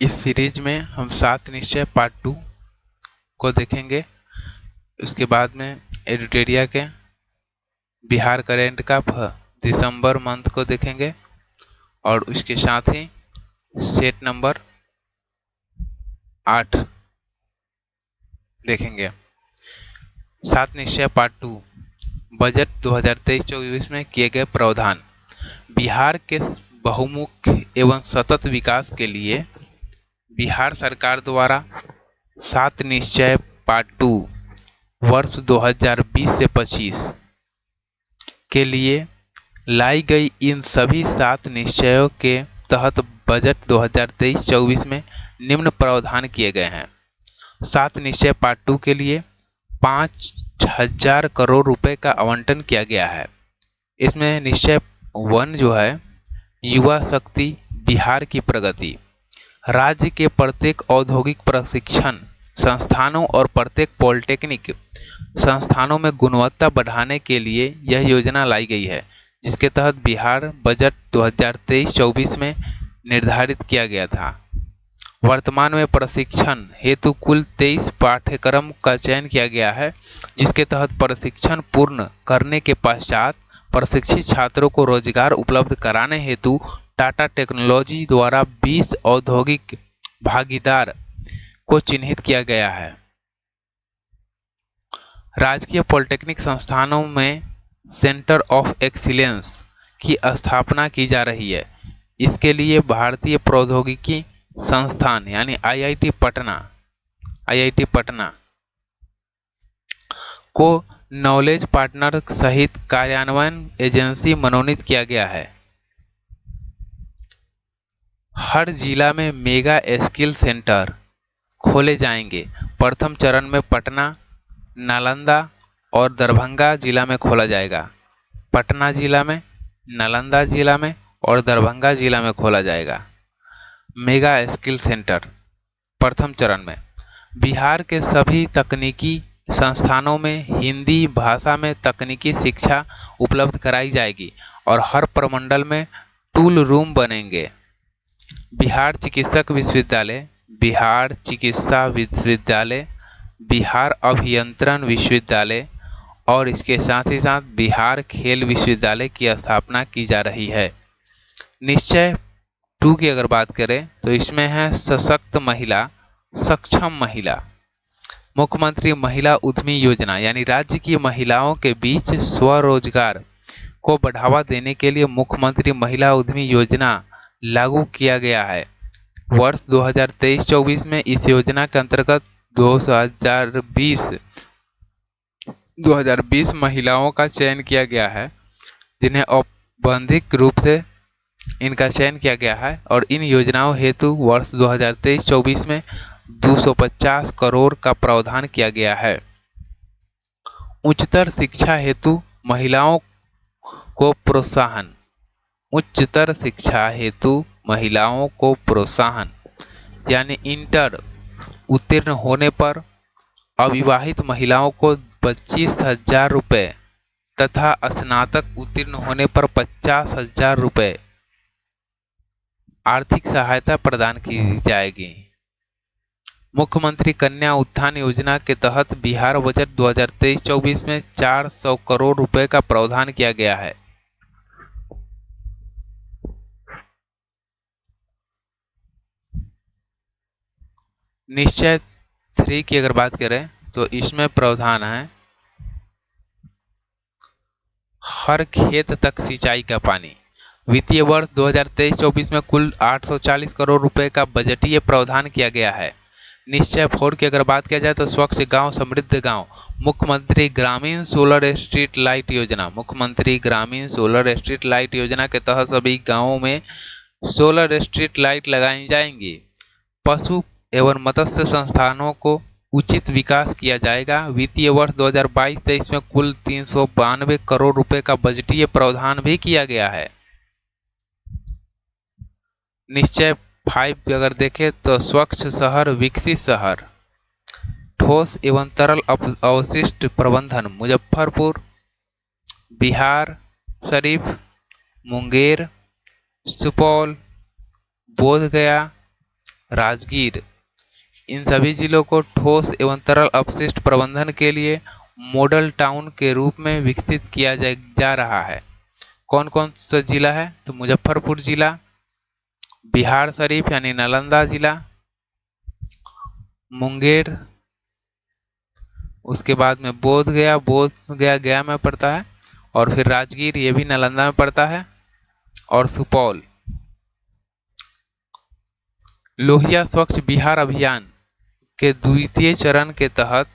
इस सीरीज में हम 7 निश्चय पार्ट 2 को देखेंगे। उसके बाद में एडिटोरिया के बिहार करेंट का दिसंबर मंथ को देखेंगे और उसके साथ ही सेट नंबर 8 देखेंगे। 7 निश्चय पार्ट 2 बजट 2023-24 में किए गए प्रावधान। बिहार के बहुमुखी एवं सतत विकास के लिए बिहार सरकार द्वारा 7 निश्चय पार्ट 2 वर्ष 2020 से 25 के लिए लाई गई इन सभी 7 निश्चयों के तहत बजट 2023-24 में निम्न प्रावधान किए गए हैं। 7 निश्चय पार्ट 2 के लिए 5,000 करोड़ रुपए का आवंटन किया गया है। इसमें निश्चय 1 जो है युवा शक्ति बिहार की प्रगति। राज्य के प्रत्येक औद्योगिक प्रशिक्षण संस्थानों और प्रत्येक पॉलिटेक्निक संस्थानों में गुणवत्ता बढ़ाने के लिए यह योजना लाई गई है, जिसके तहत बिहार बजट 2023-24 में निर्धारित किया गया था। वर्तमान में प्रशिक्षण हेतु कुल 23 पाठ्यक्रम का चयन किया गया है, जिसके तहत प्रशिक्षण पूर्ण करने के पश्चात प्रशिक्षित छात्रों को रोजगार उपलब्ध कराने हेतु टाटा टेक्नोलॉजी द्वारा 20 औद्योगिक भागीदार को चिन्हित किया गया है। राजकीय पॉलिटेक्निक संस्थानों में सेंटर ऑफ एक्सीलेंस की स्थापना की जा रही है। इसके लिए भारतीय प्रौद्योगिकी संस्थान यानी आईआईटी पटना को नॉलेज पार्टनर सहित कार्यान्वयन एजेंसी मनोनीत किया गया है। हर जिला में मेगा स्किल सेंटर खोले जाएंगे। प्रथम चरण में पटना, नालंदा और दरभंगा जिला में खोला जाएगा। पटना जिला में, नालंदा जिला में और दरभंगा जिला में खोला जाएगा मेगा स्किल सेंटर। प्रथम चरण में बिहार के सभी तकनीकी संस्थानों में हिंदी भाषा में तकनीकी शिक्षा उपलब्ध कराई जाएगी और हर प्रमंडल में टूल रूम बनेंगे। बिहार चिकित्सक विश्वविद्यालय, बिहार चिकित्सा विश्वविद्यालय, बिहार अभियंत्रण विश्वविद्यालय और इसके साथ ही साथ बिहार खेल विश्वविद्यालय की स्थापना की जा रही है। निश्चय 2 की अगर बात करें तो इसमें है सशक्त महिला, सक्षम महिला। मुख्यमंत्री महिला उद्यमी योजना यानी राज्य की महिलाओं के बीच स्वरोजगार को बढ़ावा देने के लिए मुख्यमंत्री महिला उद्यमी योजना लागू किया गया है। वर्ष 2023-24 में इस योजना के अंतर्गत 2020 महिलाओं का चयन किया गया है, जिन्हें औपबंधिक रूप से इनका चयन किया गया है और इन योजनाओं हेतु वर्ष 2023-24 में 250 करोड़ का प्रावधान किया गया है। उच्चतर शिक्षा हेतु महिलाओं को प्रोत्साहन। उच्चतर शिक्षा हेतु महिलाओं को प्रोत्साहन यानी इंटर उत्तीर्ण होने पर अविवाहित महिलाओं को 25,000 रुपये तथा स्नातक उत्तीर्ण होने पर 50,000 रुपये आर्थिक सहायता प्रदान की जाएगी। मुख्यमंत्री कन्या उत्थान योजना के तहत बिहार बजट 2023-24 में 400 करोड़ रुपए का प्रावधान किया गया है। निश्चय 3 की अगर बात करें तो इसमें प्रावधान है हर खेत तक सिंचाई का पानी। वित्तीय वर्ष 2023-24 में कुल 840 करोड़ रुपए का बजटीय प्रावधान किया गया है। निश्चय 4 की अगर बात किया जाए तो स्वच्छ गांव समृद्ध गांव। मुख्यमंत्री ग्रामीण सोलर स्ट्रीट लाइट योजना। मुख्यमंत्री ग्रामीण सोलर स्ट्रीट लाइट योजना के तहत सभी गांवों में सोलर स्ट्रीट लाइट लगाई जाएंगी। पशु एवं मत्स्य संस्थानों को उचित विकास किया जाएगा। वित्तीय वर्ष 2022-23 में कुल 392 करोड़ रुपए का बजटीय प्रावधान भी किया गया है। निश्चय 5 अगर देखें तो स्वच्छ शहर विकसित शहर। ठोस एवं तरल अवशिष्ट प्रबंधन। मुजफ्फरपुर, बिहार शरीफ, मुंगेर, सुपौल, बोधगया, राजगीर। इन सभी जिलों को ठोस एवं तरल अपशिष्ट प्रबंधन के लिए मॉडल टाउन के रूप में विकसित किया जा रहा है। कौन कौन सा जिला है? तो मुजफ्फरपुर जिला, बिहार शरीफ यानी नालंदा जिला, मुंगेर, उसके बाद में बोध गया गया में पड़ता है, और फिर राजगीर, ये भी नालंदा में पड़ता है, और सुपौल। लोहिया स्वच्छ बिहार अभियान के द्वितीय चरण के तहत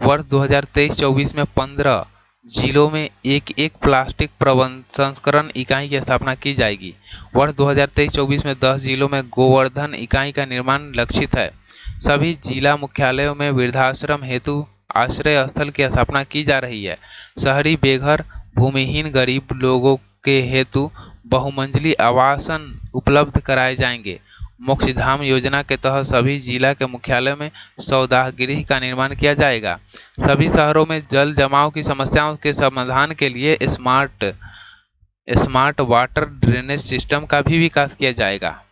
वर्ष 2023-24 में 15 जिलों में एक एक प्लास्टिक प्रसंस्करण इकाई की स्थापना की जाएगी। वर्ष 2023-24 में 10 जिलों में गोवर्धन इकाई का निर्माण लक्षित है। सभी जिला मुख्यालयों में वृद्धाश्रम हेतु आश्रय स्थल की स्थापना की जा रही है। शहरी बेघर भूमिहीन गरीब लोगों के हेतु बहुमंजिली आवासन उपलब्ध कराए जाएंगे। मोक्षधाम योजना के तहत सभी जिला के मुख्यालय में सौदाह गृह का निर्माण किया जाएगा। सभी शहरों में जल जमाव की समस्याओं के समाधान के लिए स्मार्ट वाटर ड्रेनेज सिस्टम का भी विकास किया जाएगा।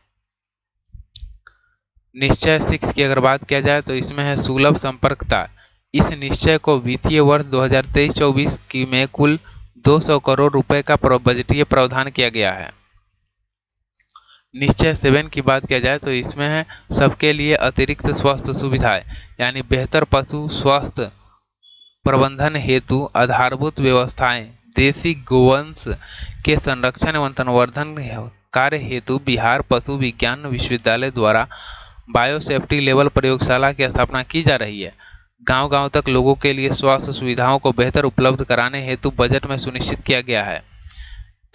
निश्चय 6 की अगर बात किया जाए तो इसमें है सुलभ संपर्कता। इस निश्चय को वित्तीय वर्ष 2023-24 की में कुल 200 करोड़ रुपए का बजटीय प्रावधान किया गया है। निश्चय 7 की बात किया जाए तो इसमें है सबके लिए अतिरिक्त स्वास्थ्य सुविधाएं, यानी बेहतर पशु स्वास्थ्य प्रबंधन हेतु आधारभूत व्यवस्थाएं। देसी गोवंश के संरक्षण एवं संवर्धन कार्य हेतु बिहार पशु विज्ञान विश्वविद्यालय द्वारा बायोसेफ्टी लेवल प्रयोगशाला की स्थापना की जा रही है। गांव-गांव तक लोगों के लिए स्वास्थ्य सुविधाओं को बेहतर उपलब्ध कराने हेतु बजट में सुनिश्चित किया गया है।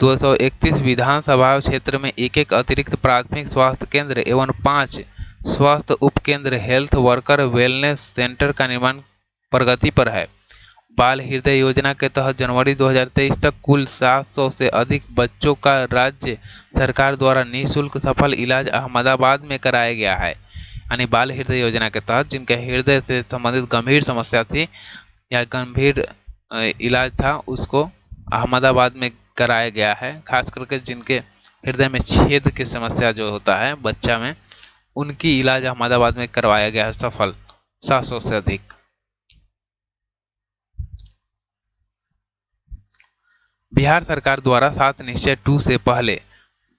231 विधानसभा क्षेत्र में एक एक अतिरिक्त प्राथमिक स्वास्थ्य केंद्र एवं 5 स्वास्थ्य उपकेंद्र हेल्थ वर्कर वेलनेस सेंटर का निर्माण प्रगति पर है। बाल हृदय योजना के तहत जनवरी 2023 तक कुल 700 से अधिक बच्चों का राज्य सरकार द्वारा निःशुल्क सफल इलाज अहमदाबाद में कराया गया है। यानी बाल हृदय योजना के तहत जिनके हृदय से संबंधित गंभीर समस्या थी या गंभीर इलाज था, उसको अहमदाबाद में कराया गया है। खास करके जिनके हृदय में छेद की समस्या जो होता है बच्चा में, उनकी इलाज अहमदाबाद में करवाया गया है सफल, 700 से अधिक। बिहार सरकार द्वारा 7 निश्चय 2 से पहले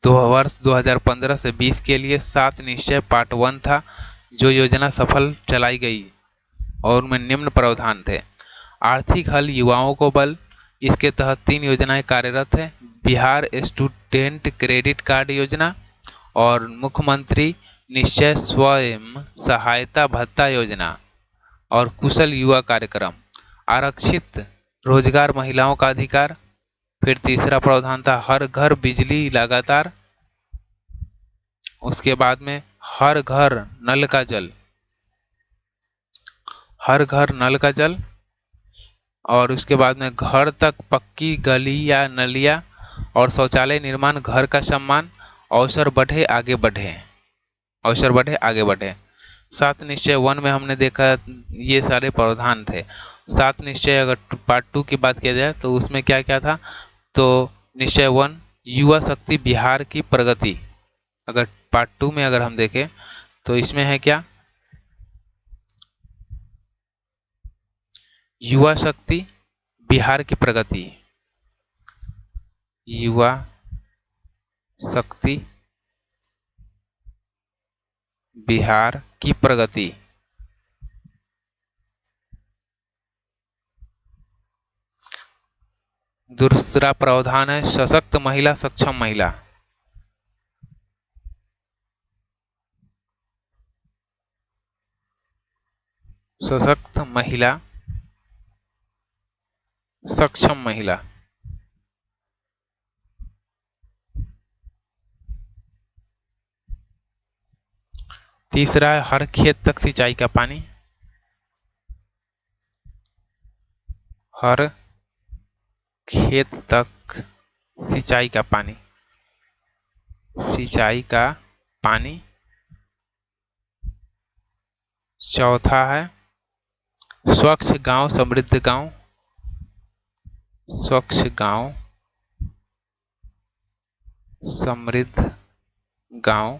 वर्ष 2015 से 20 के लिए 7 निश्चय पार्ट 1 था, जो योजना सफल चलाई गई और उनमें निम्न प्रावधान थे। आर्थिक हल युवाओं को बल, इसके तहत 3 योजनाएं कार्यरत है। बिहार स्टूडेंट क्रेडिट कार्ड योजना और मुख्यमंत्री निश्चय स्वयं सहायता भत्ता योजना और कुशल युवा कार्यक्रम। आरक्षित रोजगार महिलाओं का अधिकार। फिर तीसरा प्रावधान था हर घर बिजली लगातार। उसके बाद में हर घर नल का जल, हर घर नल का जल, और उसके बाद में घर तक पक्की गली या नलिया और शौचालय निर्माण, घर का सम्मान, अवसर बढ़े आगे बढ़े, अवसर बढ़े आगे बढ़े। 7 निश्चय 1 में हमने देखा ये सारे प्रावधान थे। 7 निश्चय अगर पार्ट 2 की बात किया जाए तो उसमें क्या क्या था? तो निश्चय 1 युवा शक्ति बिहार की प्रगति। अगर पार्ट 2 में अगर हम देखें तो इसमें है क्या? युवा शक्ति बिहार की प्रगति, युवा शक्ति बिहार की प्रगति। दूसरा प्रावधान है सशक्त महिला सक्षम महिला। सशक्त महिला सक्षम महिला। तीसरा है हर खेत तक सिंचाई का पानी, हर खेत तक सिंचाई का पानी, सिंचाई का पानी। चौथा है स्वच्छ गांव समृद्ध गांव, स्वच्छ गांव समृद्ध गांव।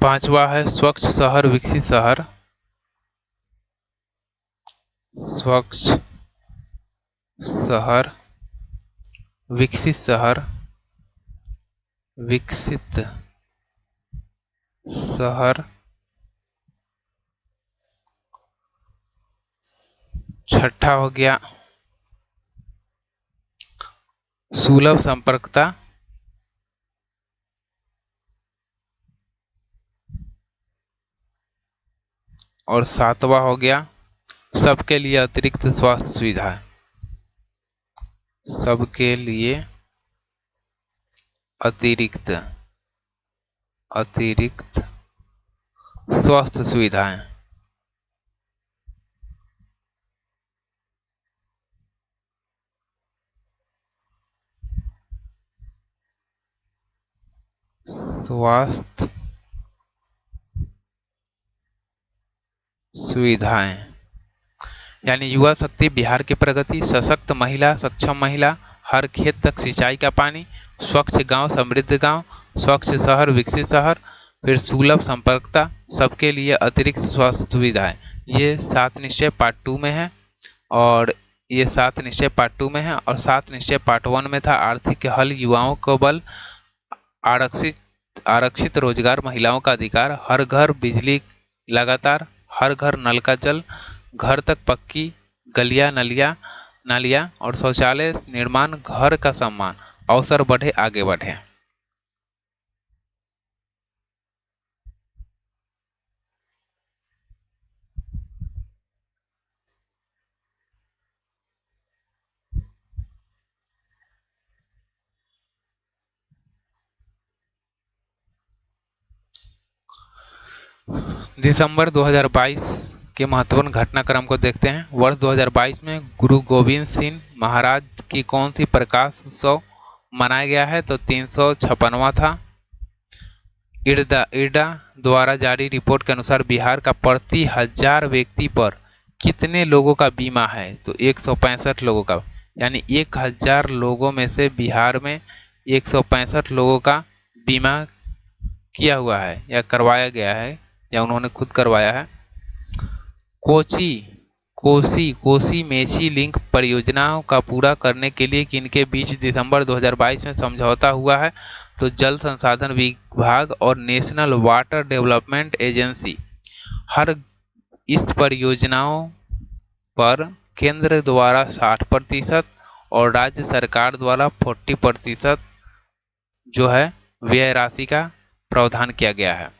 पांचवा है स्वच्छ शहर विकसित शहर। स्वच्छ शहर विकसित शहर, विकसित शहर। छठा हो गया सुलभ संपर्कता। और सातवां हो गया सबके लिए अतिरिक्त स्वास्थ्य सुविधा। सबके लिए अतिरिक्त अतिरिक्त स्वास्थ्य सुविधाएं। स्वास्थ्य सुविधाएं यानी युवा शक्ति, बिहार की प्रगति, सशक्त महिला, सक्षम महिला, हर खेत तक सिंचाई का पानी, स्वच्छ गांव समृद्ध गांव, स्वच्छ शहर विकसित शहर, फिर सुलभ संपर्कता, सबके लिए अतिरिक्त स्वास्थ्य सुविधाएं। ये 7 निश्चय पार्ट 2 में है। और ये 7 निश्चय पार्ट 2 में है और 7 निश्चय पार्ट 1 में था आर्थिक हल, युवाओं को बल, आरक्षित आरक्षित रोजगार, महिलाओं का अधिकार, हर घर बिजली लगातार, हर घर नल का जल, घर तक पक्की गलियां नालियां और शौचालय निर्माण, घर का सम्मान, अवसर बढ़े आगे बढ़े। दिसंबर 2022 के महत्वपूर्ण घटनाक्रम को देखते हैं। वर्ष 2022 में गुरु गोविंद सिंह महाराज की कौन सी प्रकाश उत्सव मनाया गया है? तो 356वां था। इरडा द्वारा जारी रिपोर्ट के अनुसार बिहार का प्रति 1000 व्यक्ति पर कितने लोगों का बीमा है? तो 165 लोगों का। यानी 1000 लोगों में से बिहार में 165 लोगों का बीमा किया हुआ है या करवाया गया है या उन्होंने खुद करवाया है। कोसी मेची लिंक परियोजनाओं का पूरा करने के लिए किनके बीच दिसंबर 2022 में समझौता हुआ है? तो जल संसाधन विभाग और नेशनल वाटर डेवलपमेंट एजेंसी। हर इस परियोजनाओं पर केंद्र द्वारा 60% और राज्य सरकार द्वारा 40% जो है व्यय राशि का प्रावधान किया गया है।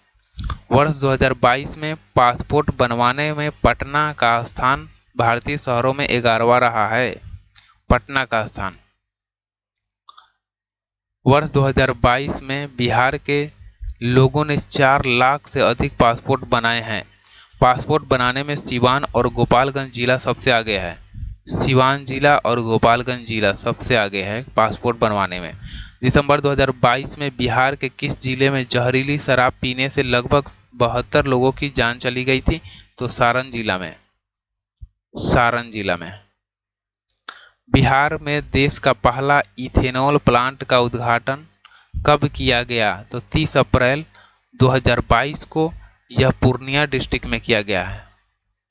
वर्ष 2022 में पासपोर्ट बनवाने में पटना का स्थान भारतीय शहरों में 11वां रहा है। पटना का स्थान। वर्ष 2022 में बिहार के लोगों ने 4 लाख से अधिक पासपोर्ट बनाए हैं। पासपोर्ट बनाने में सिवान और गोपालगंज जिला सबसे आगे है। सिवान जिला और गोपालगंज जिला सबसे आगे है पासपोर्ट बनवाने में। दिसंबर 2022 में बिहार के किस जिले में जहरीली शराब पीने से लगभग 72 लोगों की जान चली गई थी? तो सारण जिला में। सारण जिला में। बिहार में देश का पहला इथेनॉल प्लांट का उद्घाटन कब किया गया? तो 30 अप्रैल 2022 को यह पूर्णिया डिस्ट्रिक्ट में किया गया है।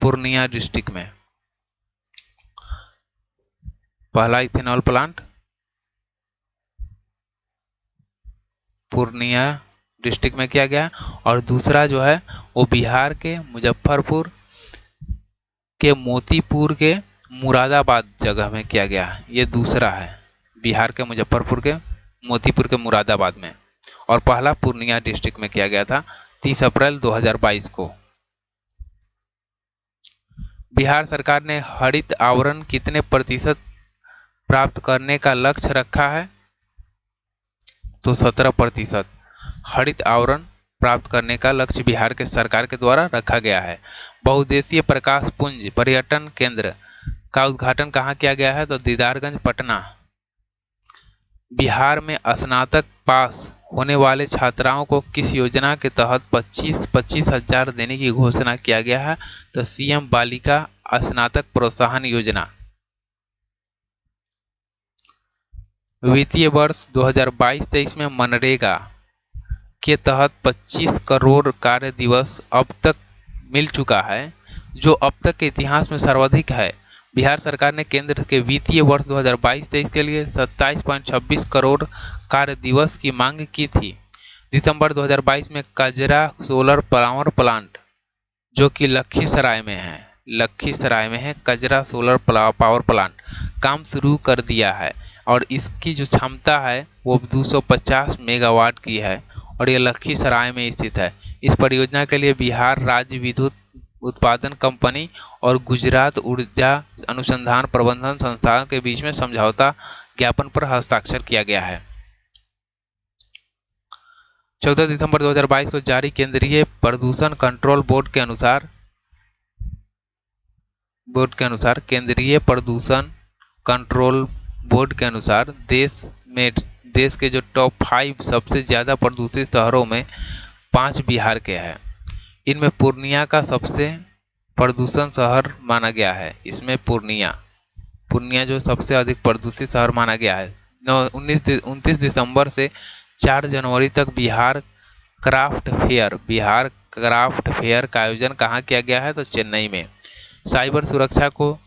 पूर्णिया डिस्ट्रिक्ट में पहला इथेनॉल प्लांट पूर्णिया डिस्ट्रिक्ट में किया गया। और दूसरा जो है वो बिहार के मुजफ्फरपुर के मोतीपुर के मुरादाबाद जगह में किया गया है। ये दूसरा है बिहार के मुजफ्फरपुर के मोतीपुर के मुरादाबाद में। और पहला पूर्णिया डिस्ट्रिक्ट में किया गया था 30 अप्रैल 2022 को। बिहार सरकार ने हरित आवरण कितने प्रतिशत प्राप्त करने का लक्ष्य रखा है? तो 17% हरित आवरण प्राप्त करने का लक्ष्य बिहार के सरकार के द्वारा रखा गया है। बहुउद्देशीय प्रकाश पुंज पर्यटन केंद्र का उद्घाटन कहाँ किया गया है? तो दीदारगंज पटना। बिहार में स्नातक पास होने वाले छात्राओं को किस योजना के तहत 25 हजार देने की घोषणा किया गया है? तो सीएम बालिका स्नातक प्रोत्साहन योजना। वित्तीय वर्ष 2022-23 में मनरेगा के तहत 25 करोड़ कार्य दिवस अब तक मिल चुका है, जो अब तक के इतिहास में सर्वाधिक है। बिहार सरकार ने केंद्र के वित्तीय वर्ष 2022-23 के लिए 27.26 करोड़ कार्य दिवस की मांग की थी। दिसंबर 2022 में कजरा सोलर पावर प्लांट, जो कि लखीसराय में है कजरा सोलर पावर प्लांट, काम शुरू कर दिया है और इसकी जो क्षमता है वो 250 मेगावाट की है और ये लखीसराय में स्थित है। इस परियोजना के लिए बिहार राज्य विद्युत उत्पादन कंपनी और गुजरात ऊर्जा अनुसंधान प्रबंधन संस्थान के बीच में समझौता ज्ञापन पर हस्ताक्षर किया गया है। 14 दिसंबर 2022 को जारी केंद्रीय प्रदूषण कंट्रोल बोर्ड के अनुसार केंद्रीय प्रदूषण कंट्रोल बोर्ड के अनुसार देश के जो टॉप 5 सबसे ज़्यादा प्रदूषित शहरों में 5 बिहार के हैं। इनमें पूर्णिया का सबसे प्रदूषण शहर माना गया है। इसमें पूर्णिया जो सबसे अधिक प्रदूषित शहर माना गया है। 29 दिसंबर से 4 जनवरी तक बिहार क्राफ्ट फेयर का आयोजन कहाँ किया गया है? तो चेन्नई में। साइबर सुरक्षा को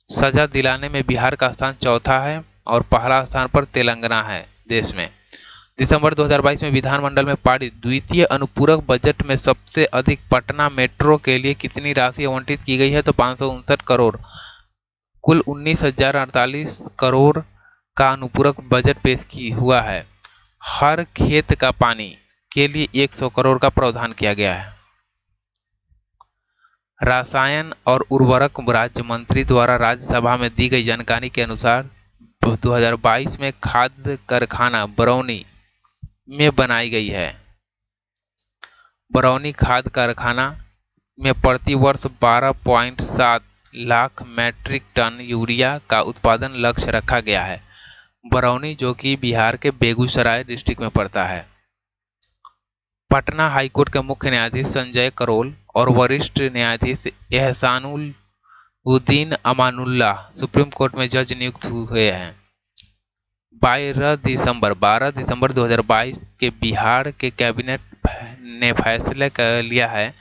सजा दिलाने में बिहार का स्थान चौथा है और पहला स्थान पर तेलंगाना है देश में। दिसंबर 2022 में विधानमंडल में पारित द्वितीय अनुपूरक बजट में सबसे अधिक पटना मेट्रो के लिए कितनी राशि आवंटित की गई है? तो 559 करोड़। कुल 19,048 करोड़ का अनुपूरक बजट पेश हुआ है। हर खेत का पानी के लिए 100 करोड़ का प्रावधान किया गया है। रसायन और उर्वरक राज्य मंत्री द्वारा राज्यसभा में दी गई जानकारी के अनुसार 2022 में खाद्य कारखाना बरौनी में बनाई गई है। बरौनी खाद्य कारखाना में प्रति वर्ष 12.7 लाख मैट्रिक टन यूरिया का उत्पादन लक्ष्य रखा गया है। बरौनी जो कि बिहार के बेगूसराय डिस्ट्रिक्ट में पड़ता है। पटना हाईकोर्ट के मुख्य न्यायाधीश संजय करोल और वरिष्ठ न्यायाधीश एहसानुद्दीन अमानुल्लाह सुप्रीम कोर्ट में जज नियुक्त हुए हैं। 12 दिसंबर 2022 के बिहार के कैबिनेट ने फैसला कर लिया है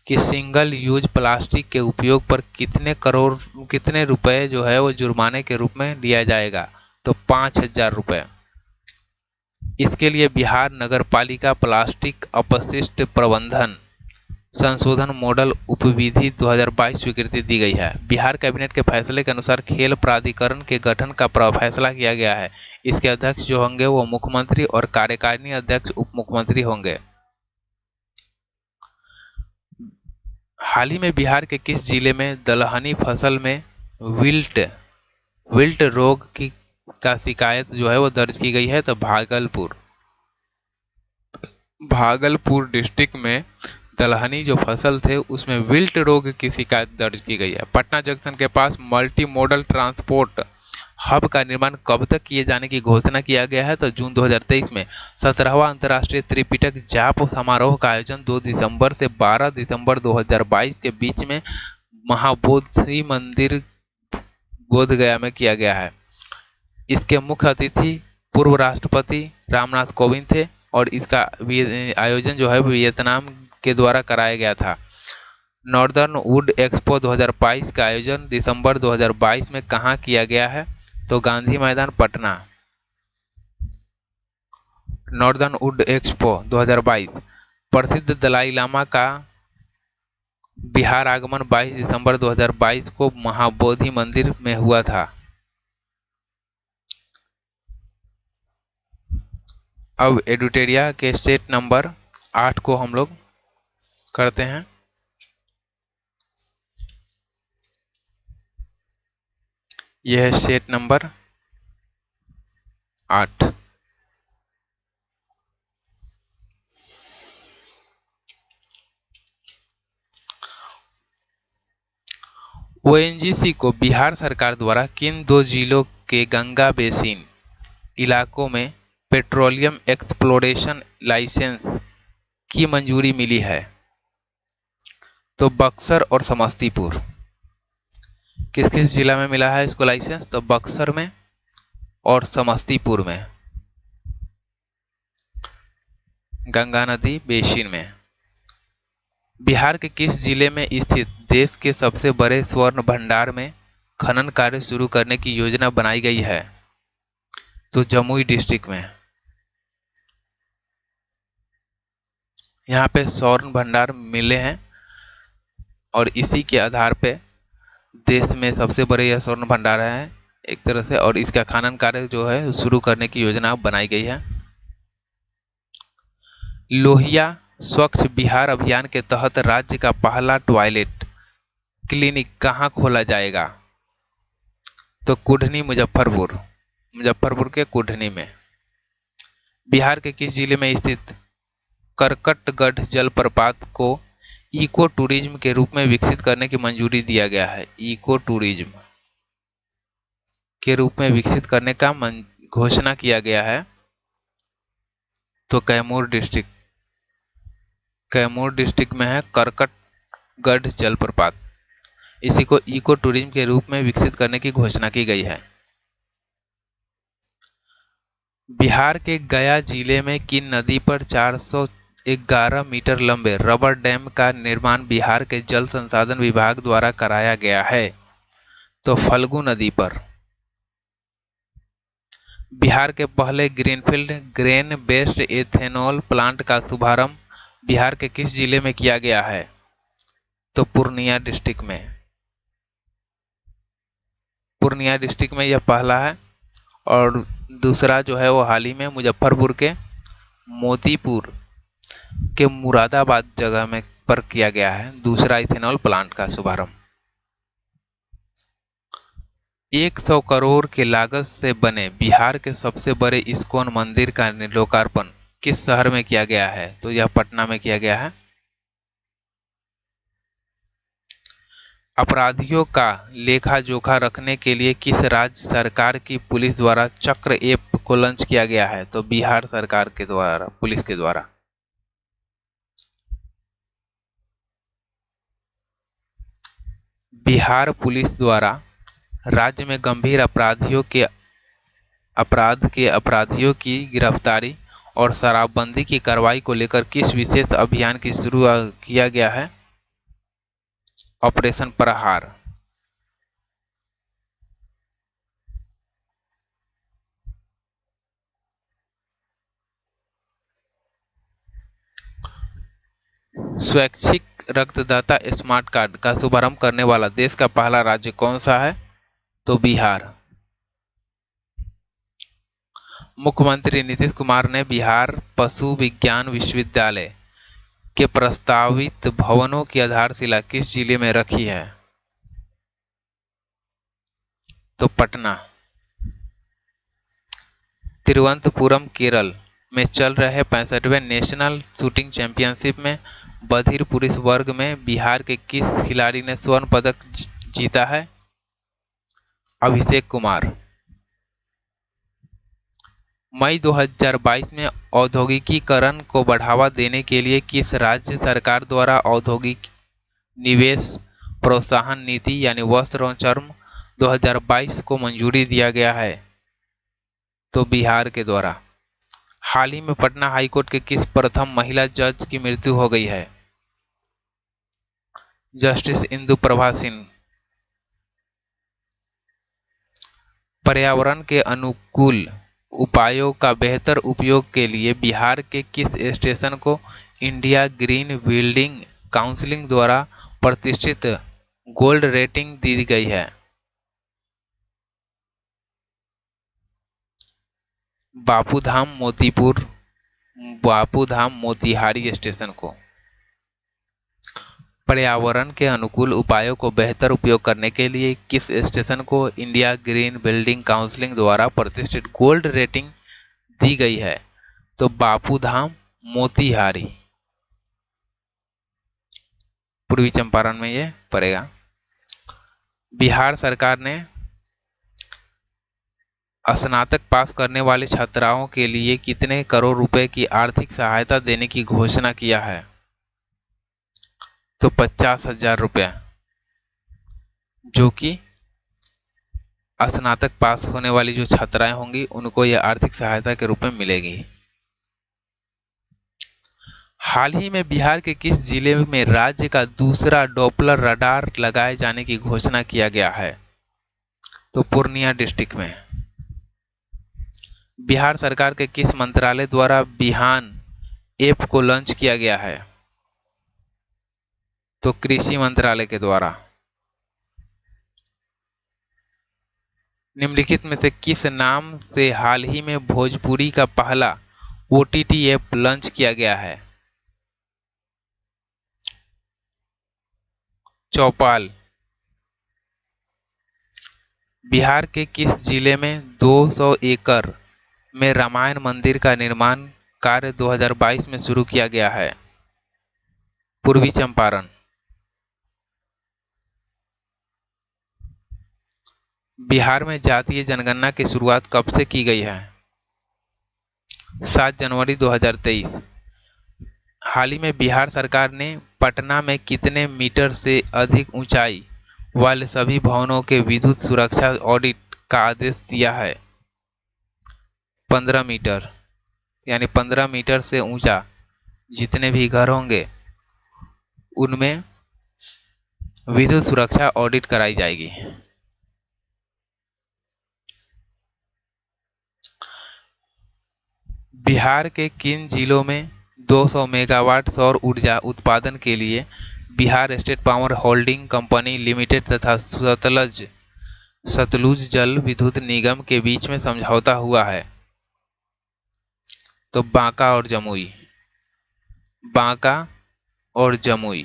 कि सिंगल यूज प्लास्टिक के उपयोग पर कितने रुपए जो है वो जुर्माने के रूप में लिया जाएगा? तो 5,000 रुपये। इसके लिए बिहार नगरपालिका प्लास्टिक अपशिष्ट प्रबंधन संशोधन मॉडल उपविधि 2022 स्वीकृति दी गई है। बिहार कैबिनेट के फैसले के अनुसार खेल प्राधिकरण के गठन का फैसला किया गया है। इसके अध्यक्ष जो होंगे वो मुख्यमंत्री और कार्यकारिणी अध्यक्ष उप मुख्यमंत्री होंगे। हाल ही में बिहार के किस जिले में दलहनी फसल में विल्ट रोग का शिकायत जो है वो दर्ज की गई है? तो भागलपुर डिस्ट्रिक्ट में दलहनी जो फसल थे उसमें विल्ट रोग की शिकायत दर्ज की गई है। पटना जंक्शन के पास मल्टी मॉडल ट्रांसपोर्ट हब का निर्माण कब तक किए जाने की घोषणा किया गया है? तो जून 2023 में 17वां अंतर्राष्ट्रीय त्रिपिटक जाप समारोह का आयोजन 2 दिसंबर से 12 दिसंबर 2022 के बीच में महाबोधि मंदिर बोधगया में किया गया है। इसके मुख्य अतिथि पूर्व राष्ट्रपति रामनाथ कोविंद थे और इसका आयोजन जो है वियतनाम के द्वारा कराया गया था। नॉर्दर्न वुड एक्सपो 2022 का आयोजन दिसंबर 2022 में कहाँ किया गया है? तो गांधी मैदान पटना। नॉर्दर्न वुड एक्सपो 2022 प्रसिद्ध दलाई लामा का बिहार आगमन 22 दिसंबर 2022 को महाबोधि मंदिर में हुआ था। अब एडुटेरिया के सेट नंबर 8 को हम लोग करते हैं। यह है सेट नंबर 8। ओएनजीसी को बिहार सरकार द्वारा किन 2 जिलों के गंगा बेसिन इलाकों में पेट्रोलियम एक्सप्लोरेशन लाइसेंस की मंजूरी मिली है? तो बक्सर और समस्तीपुर। किस किस जिला में मिला है इसको लाइसेंस? तो बक्सर में और समस्तीपुर में। गंगा नदी बेसिन में। बिहार के किस जिले में स्थित देश के सबसे बड़े स्वर्ण भंडार में खनन कार्य शुरू करने की योजना बनाई गई है? तो जमुई डिस्ट्रिक्ट में। यहाँ पे स्वर्ण भंडार मिले हैं और इसी के आधार पे देश में सबसे बड़े यह स्वर्ण भंडार है एक तरह से, और इसका खनन कार्य जो है शुरू करने की योजना बनाई गई है। लोहिया स्वच्छ बिहार अभियान के तहत राज्य का पहला टॉयलेट क्लिनिक कहाँ खोला जाएगा? तो कुढ़नी, मुजफ्फरपुर के कुढ़नी में। बिहार के किस जिले में स्थित करकटगढ़ जलप्रपात को इको टूरिज्म के रूप में विकसित करने की मंजूरी दिया गया है? इको टूरिज्म के रूप में विकसित करने का घोषणा किया गया है। तो कैमूर डिस्ट्रिक्ट में है करकटगढ़ जलप्रपात। इसी को इको टूरिज्म के रूप में विकसित करने की घोषणा की गई है। बिहार के गया जिले में किन नदी पर 411 मीटर लंबे रबर डैम का निर्माण बिहार के जल संसाधन विभाग द्वारा कराया गया है? तो फल्गु नदी पर। बिहार के पहले greenfield grain based ethanol plant का शुभारंभ बिहार के किस जिले में किया गया है? तो पूर्णिया डिस्ट्रिक्ट में। पूर्णिया डिस्ट्रिक्ट में यह पहला है, और दूसरा जो है वो हाल ही में मुजफ्फरपुर के मोतीपुर के मुरादाबाद जगह में पर किया गया है दूसरा इथेनॉल प्लांट का शुभारंभ। 100 करोड़ के लागत से बने बिहार के सबसे बड़े इस्कॉन मंदिर का लोकार्पण किस शहर में किया गया है? तो यह पटना में किया गया है। अपराधियों का लेखा जोखा रखने के लिए किस राज्य सरकार की पुलिस द्वारा चक्र ऐप को लॉन्च किया गया है? तो बिहार सरकार के द्वारा, पुलिस के द्वारा। बिहार पुलिस द्वारा राज्य में गंभीर अपराधियों की गिरफ्तारी और शराबबंदी की कार्रवाई को लेकर किस विशेष अभियान की शुरुआत किया गया है? ऑपरेशन प्रहार। स्वैच्छिक रक्तदाता स्मार्ट कार्ड का शुभारंभ करने वाला देश का पहला राज्य कौन सा है? तो बिहार। मुख्यमंत्री नीतीश कुमार ने बिहार पशु विज्ञान विश्वविद्यालय के प्रस्तावित भवनों की आधारशिला किस जिले में रखी है? तो पटना। तिरुवनंतपुरम केरल में चल रहे 65वें नेशनल शूटिंग चैंपियनशिप में बधिर पुरुष वर्ग में बिहार के किस खिलाड़ी ने स्वर्ण पदक जीता है? अभिषेक कुमार। मई 2022 में औद्योगिकीकरण को बढ़ावा देने के लिए किस राज्य सरकार द्वारा औद्योगिक निवेश प्रोत्साहन नीति यानी वस्त्र और चर्म 2022 को मंजूरी दिया गया है? तो बिहार के द्वारा। हाल ही में पटना हाईकोर्ट के किस प्रथम महिला जज की मृत्यु हो गई है? जस्टिस इंदु प्रभा सिंह। पर्यावरण के अनुकूल उपायों का बेहतर उपयोग के लिए बिहार के किस स्टेशन को इंडिया ग्रीन बिल्डिंग काउंसिल द्वारा प्रतिष्ठित गोल्ड रेटिंग दी गई है? बापूधाम मोतिहारी स्टेशन को। पर्यावरण के अनुकूल उपायों को बेहतर उपयोग करने के लिए किस स्टेशन को इंडिया ग्रीन बिल्डिंग काउंसिल द्वारा प्रतिष्ठित गोल्ड रेटिंग दी गई है? तो बापूधाम मोतिहारी, पूर्वी चंपारण में ये पड़ेगा। बिहार सरकार ने स्नातक पास करने वाले छात्राओं के लिए कितने करोड़ रुपए की आर्थिक सहायता देने की घोषणा किया है? तो 50,000 रुपया, जो कि स्नातक पास होने वाली जो छात्राएं होंगी उनको यह आर्थिक सहायता के रूप में मिलेगी। हाल ही में बिहार के किस जिले में राज्य का दूसरा डॉपलर रडार लगाए जाने की घोषणा किया गया है? तो पूर्णिया डिस्ट्रिक्ट में। बिहार सरकार के किस मंत्रालय द्वारा बिहान ऐप को लॉन्च किया गया है? तो कृषि मंत्रालय के द्वारा। निम्नलिखित में से किस नाम से हाल ही में भोजपुरी का पहला ओटीटी ऐप लॉन्च किया गया है? चौपाल। बिहार के किस जिले में 200 एकड़ में रामायण मंदिर का निर्माण कार्य 2022 में शुरू किया गया है? पूर्वी चंपारण। बिहार में जातीय जनगणना की शुरुआत कब से की गई है? 7 जनवरी 2023। हाल ही में बिहार सरकार ने पटना में कितने मीटर से अधिक ऊंचाई वाले सभी भवनों के विद्युत सुरक्षा ऑडिट का आदेश दिया है? 15 मीटर। यानी 15 मीटर से ऊंचा जितने भी घर होंगे उनमें विद्युत सुरक्षा ऑडिट कराई जाएगी। बिहार के किन जिलों में 200 मेगावाट सौर ऊर्जा उत्पादन के लिए Bihar state power holding company limited तथा सतलुज जल विद्युत निगम के बीच में समझौता हुआ है? तो बांका और जमुई। बांका और जमुई।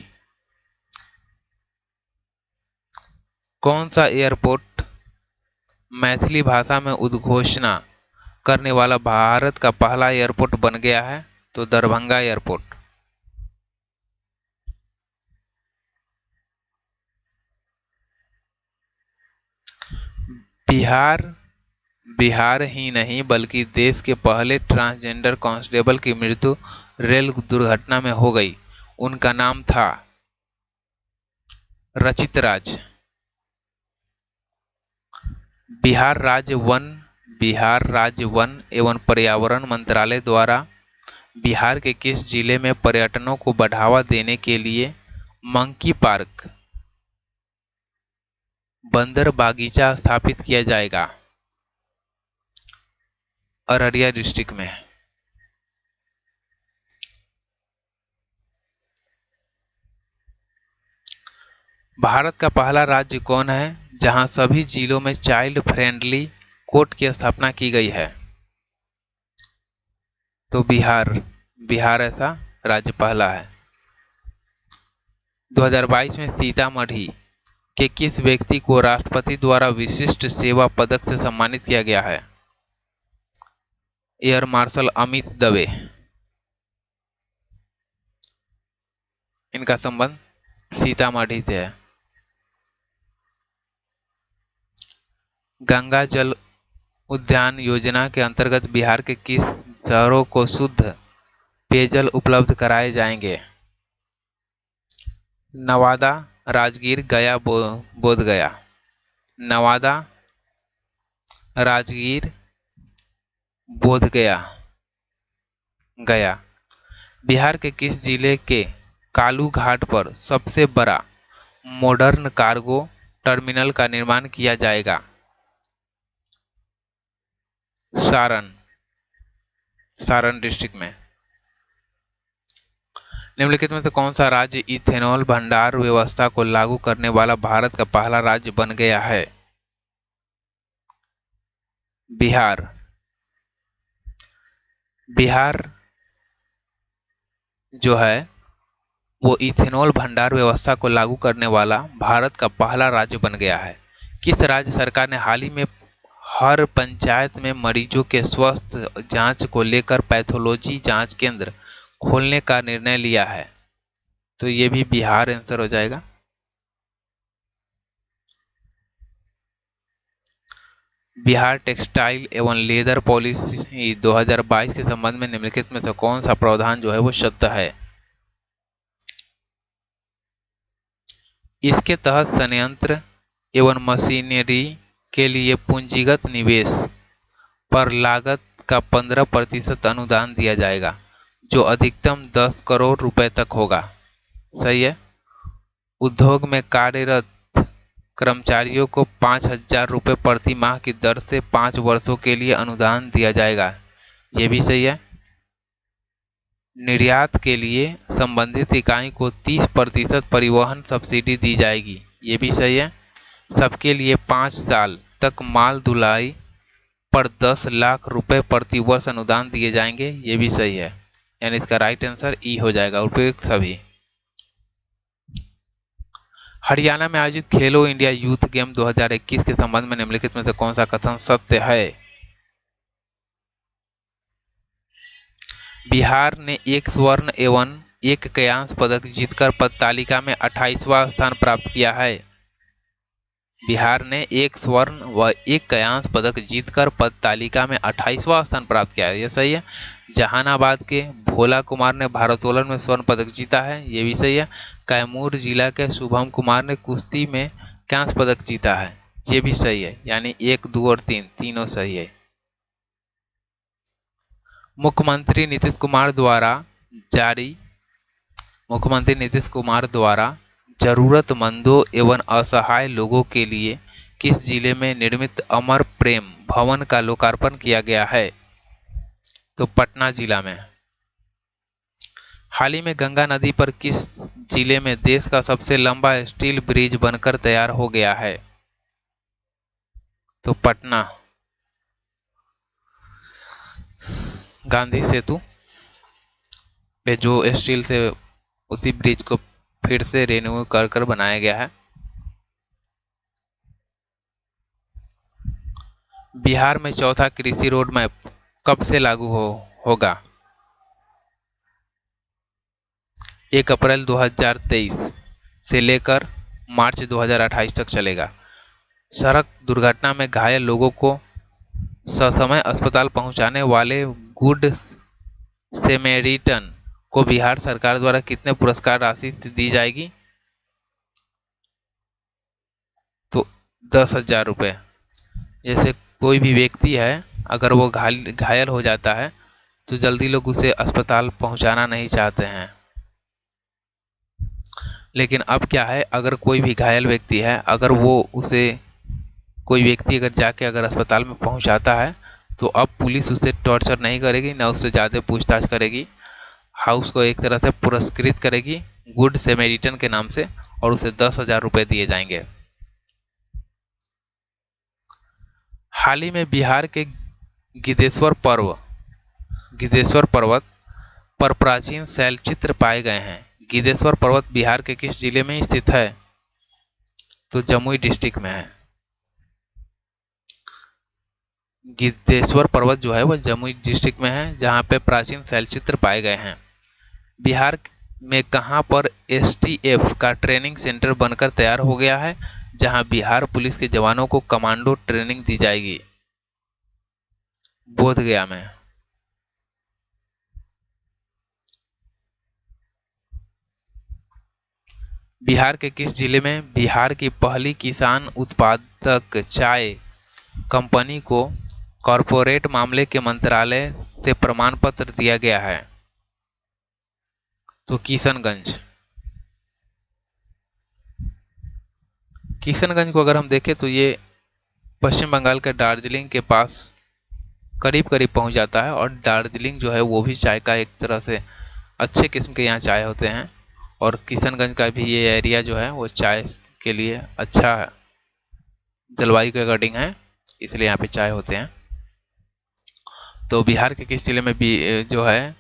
कौन सा एयरपोर्ट मैथिली भाषा में उद्घोषणा करने वाला भारत का पहला एयरपोर्ट बन गया है? तो दरभंगा एयरपोर्ट। बिहार बिहार ही नहीं बल्कि देश के पहले ट्रांसजेंडर कांस्टेबल की मृत्यु रेल दुर्घटना में हो गई। उनका नाम था रचित राज। बिहार राज्य वन एवं पर्यावरण मंत्रालय द्वारा बिहार के किस जिले में पर्यटनों को बढ़ावा देने के लिए मंकी पार्क बंदर बागीचा स्थापित किया जाएगा? अररिया डिस्ट्रिक्ट में। भारत का पहला राज्य कौन है जहां सभी जिलों में चाइल्ड फ्रेंडली कोर्ट की स्थापना की गई है? तो बिहार ऐसा राज्य पहला है। 2022 में सीतामढ़ी के किस व्यक्ति को राष्ट्रपति द्वारा विशिष्ट सेवा पदक से सम्मानित किया गया है? Air marshal Amit Dave. इनका संबंध सीतामढ़ी से है। गंगा जल उद्यान योजना के अंतर्गत बिहार के किस शहरों को शुद्ध पेयजल उपलब्ध कराए जाएंगे? नवादा, राजगीर, गया, बोधगया। नवादा, राजगीर, बोधगया, गया। बिहार के किस जिले के कालू घाट पर सबसे बड़ा मॉडर्न कार्गो टर्मिनल का निर्माण किया जाएगा? सारण डिस्ट्रिक्ट में। निम्नलिखित में से कौन सा राज्य इथेनॉल भंडार व्यवस्था को लागू करने वाला भारत का पहला राज्य बन गया है? बिहार। बिहार जो है वो इथेनॉल भंडार व्यवस्था को लागू करने वाला भारत का पहला राज्य बन गया है। किस राज्य सरकार ने हाल ही में हर पंचायत में मरीजों के स्वास्थ्य जांच को लेकर पैथोलॉजी जांच केंद्र खोलने का निर्णय लिया है? तो ये भी बिहार आंसर हो जाएगा। बिहार टेक्सटाइल एवं लेदर पॉलिसी 2022 के संबंध में निम्नलिखित में से कौन सा प्रावधान जो है वो सत्य है? इसके तहत संयंत्र एवं मशीनरी के लिए पूंजीगत निवेश पर लागत का 15% अनुदान दिया जाएगा, जो अधिकतम 10 करोड़ रुपए तक होगा। सही है। उद्योग में कार्यरत कर्मचारियों को 5,000 रुपये प्रति माह की दर से 5 वर्षों के लिए अनुदान दिया जाएगा। ये भी सही है। निर्यात के लिए संबंधित इकाई को 30% परिवहन सब्सिडी दी जाएगी। ये भी सही है। सबके लिए 5 साल तक माल ढुलाई पर 10 लाख रुपए प्रति वर्ष अनुदान दिए जाएंगे। ये भी सही है। यानी इसका राइट आंसर ई हो जाएगा, उपयुक्त सभी। हरियाणा में आयोजित खेलो इंडिया यूथ गेम 2021 के संबंध में निम्नलिखित में से कौन सा कथन सत्य है? बिहार ने एक स्वर्ण एवं एक कांस्य पदक जीतकर पद तालिका में 28वां स्थान प्राप्त किया है। बिहार ने एक स्वर्ण व एक कांस्य पदक जीतकर पद तालिका में 28वां स्थान प्राप्त किया है। यह सही है। जहानाबाद के भोला कुमार ने भारोत्तोलन में स्वर्ण पदक जीता है। ये भी सही है। कैमूर जिला के शुभम कुमार ने कुश्ती में कांस्य पदक जीता है। ये भी सही है। यानी 1, 2 और 3 तीनों सही है। मुख्यमंत्री नीतीश कुमार द्वारा जरूरतमंदों एवं असहाय लोगों के लिए किस जिले में निर्मित अमर प्रेम भवन का लोकार्पण किया गया है? तो पटना जिला में। हाल ही में गंगा नदी पर किस जिले में देश का सबसे लंबा स्टील ब्रिज बनकर तैयार हो गया है? तो पटना। गांधी सेतु पे जो स्टील से उसी ब्रिज को फिर से रिन्यू कर बनाया गया है। बिहार में चौथा कृषि रोड मैप कब से लागू होगा? 1 अप्रैल 2023 से लेकर मार्च 2028 तक चलेगा। सड़क दुर्घटना में घायल लोगों को ससमय अस्पताल पहुंचाने वाले गुड सेमेरिटन को बिहार सरकार द्वारा कितने पुरस्कार राशि दी जाएगी? तो 10,000 रुपये। जैसे कोई भी व्यक्ति है, अगर वो घायल हो जाता है तो जल्दी लोग उसे अस्पताल पहुंचाना नहीं चाहते हैं, लेकिन अब क्या है, अगर कोई भी घायल व्यक्ति है, अगर वो उसे कोई व्यक्ति अगर जाके अगर अस्पताल में पहुंचाता है तो अब पुलिस उसे टॉर्चर नहीं करेगी, ना उससे ज़्यादा पूछताछ करेगी। हाउस को एक तरह से पुरस्कृत करेगी गुड सेमेरिटन के नाम से, और उसे 10,000 रुपये दिए जाएंगे। हाल ही में बिहार के गिद्धेश्वर पर्वत पर प्राचीन शैलचित्र पाए गए हैं। गिद्धेश्वर पर्वत बिहार के किस जिले में स्थित है? तो जमुई डिस्ट्रिक्ट में है। गिद्धेश्वर पर्वत जो है वो जमुई डिस्ट्रिक्ट में है, जहाँ पे प्राचीन शैलचित्र पाए गए हैं। बिहार में कहां पर एसटीएफ का ट्रेनिंग सेंटर बनकर तैयार हो गया है, जहां बिहार पुलिस के जवानों को कमांडो ट्रेनिंग दी जाएगी? बोधगया में। बिहार के किस जिले में बिहार की पहली किसान उत्पादक चाय कंपनी को कॉरपोरेट मामले के मंत्रालय से प्रमाण पत्र दिया गया है? तो किशनगंज। किशनगंज को अगर हम देखें तो ये पश्चिम बंगाल के दार्जिलिंग के पास करीब करीब पहुंच जाता है, और दार्जिलिंग जो है वो भी चाय का एक तरह से अच्छे किस्म के यहाँ चाय होते हैं, और किशनगंज का भी ये एरिया जो है वो चाय के लिए अच्छा जलवायु के अकॉर्डिंग है, इसलिए यहाँ पे चाय होते हैं। तो बिहार के किस जिले में भी जो है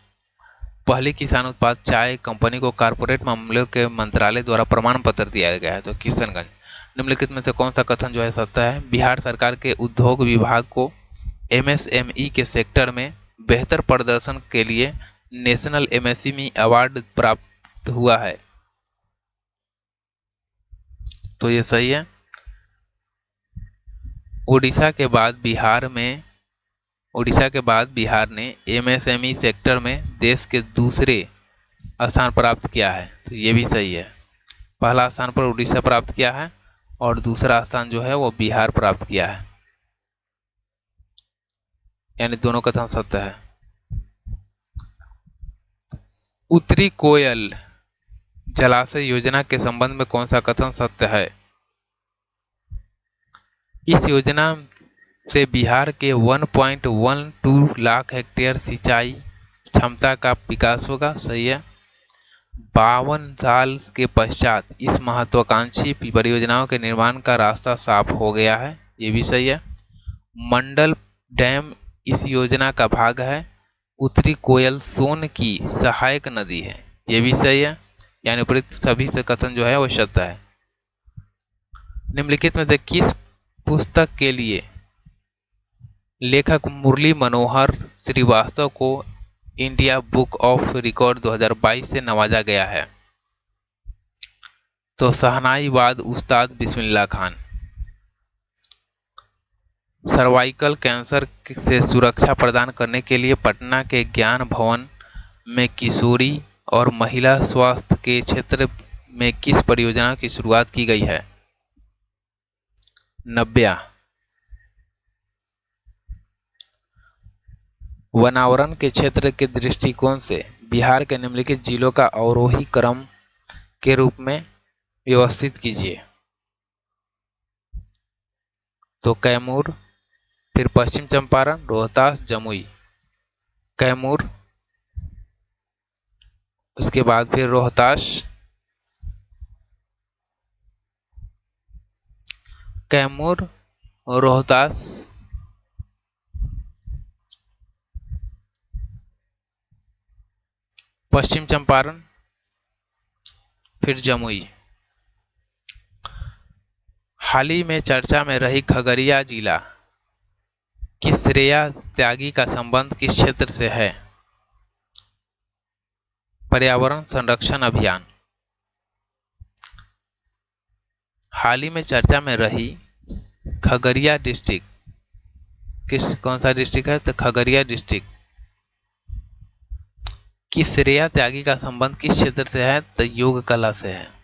पहली किसान उत्पाद चाय कंपनी को कॉरपोरेट मामलों के मंत्रालय द्वारा प्रमाण पत्र दिया गया है? तो किशनगंज। निम्नलिखित में से कौन सा कथन जो है सत्य है? बिहार सरकार के उद्योग विभाग को एमएसएमई के सेक्टर में बेहतर प्रदर्शन के लिए नेशनल एमएसएमई अवार्ड प्राप्त हुआ है। तो ये सही है। उड़ीसा के बाद बिहार ने एमएसएमई सेक्टर में देश के दूसरे स्थान प्राप्त किया है। तो ये भी सही है। पहला स्थान पर उड़ीसा प्राप्त किया है, और दूसरा स्थान जो है वो बिहार प्राप्त किया है, यानी दोनों कथन सत्य है। उत्तरी कोयल जलाशय योजना के संबंध में कौन सा कथन सत्य है? इस योजना से बिहार के 1.12 लाख हेक्टेयर सिंचाई क्षमता का विकास होगा। सही है। 52 साल के पश्चात इस महत्वाकांक्षी परियोजनाओं के निर्माण का रास्ता साफ हो गया है। ये भी सही है। मंडल डैम इस योजना का भाग है। उत्तरी कोयल सोन की सहायक नदी है। ये भी सही है। यानी उपयुक्त सभी से कथन जो है वो सत्य है। निम्नलिखित में से किस पुस्तक के लिए लेखक मुरली मनोहर श्रीवास्तव को इंडिया बुक ऑफ रिकॉर्ड 2022 से नवाजा गया है? तो शहनाईवाद उस्ताद बिस्मिल्लाह खान। सर्वाइकल कैंसर से सुरक्षा प्रदान करने के लिए पटना के ज्ञान भवन में किशोरी और महिला स्वास्थ्य के क्षेत्र में किस परियोजना की शुरुआत की गई है? नब्या। वनावरण के क्षेत्र के दृष्टिकोण से बिहार के निम्नलिखित जिलों का अवरोही क्रम के रूप में व्यवस्थित कीजिए। तो कैमूर, फिर पश्चिम चंपारण, रोहतास, जमुई। कैमूर, उसके बाद फिर रोहतास, कैमूर, रोहतास, पश्चिम चंपारण, फिर जमुई। हाल ही में चर्चा में रही खगड़िया जिला की श्रेया त्यागी का संबंध किस क्षेत्र से है? पर्यावरण संरक्षण अभियान। हाल ही में चर्चा में रही खगड़िया डिस्ट्रिक्ट कौन सा डिस्ट्रिक्ट है? तो खगड़िया डिस्ट्रिक्ट की श्रेया त्यागी का संबंध किस क्षेत्र से है? तो योग कला से है।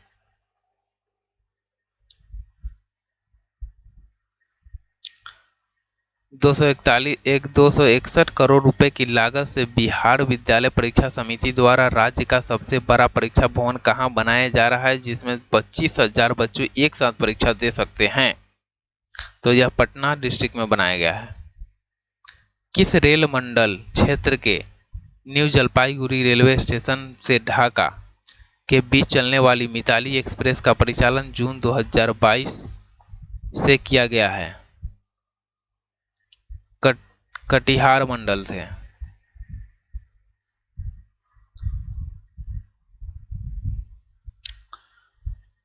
261 करोड़ रुपए की लागत से बिहार विद्यालय परीक्षा समिति द्वारा राज्य का सबसे बड़ा परीक्षा भवन कहां बनाया जा रहा है, जिसमें 25,000 बच्चे एक साथ परीक्षा दे सकते हैं? तो यह पटना डिस्ट्रिक्ट में बनाया गया है। किस रेल मंडल क्षेत्र के न्यू जलपाईगुड़ी रेलवे स्टेशन से ढाका के बीच चलने वाली मिताली एक्सप्रेस का परिचालन जून 2022 से किया गया है? कटिहार मंडल से।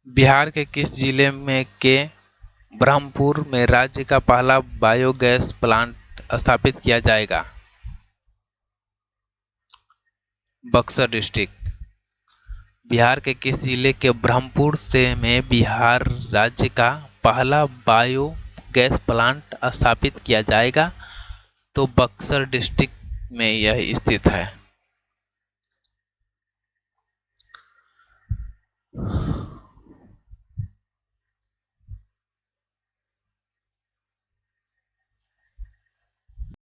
बिहार के किस जिले में के ब्रह्मपुर में राज्य का पहला बायोगैस प्लांट स्थापित किया जाएगा? बक्सर डिस्ट्रिक्ट। बिहार के किस जिले के ब्रह्मपुर से में बिहार राज्य का पहला बायोगैस प्लांट स्थापित किया जाएगा? तो बक्सर डिस्ट्रिक्ट में यह स्थित है।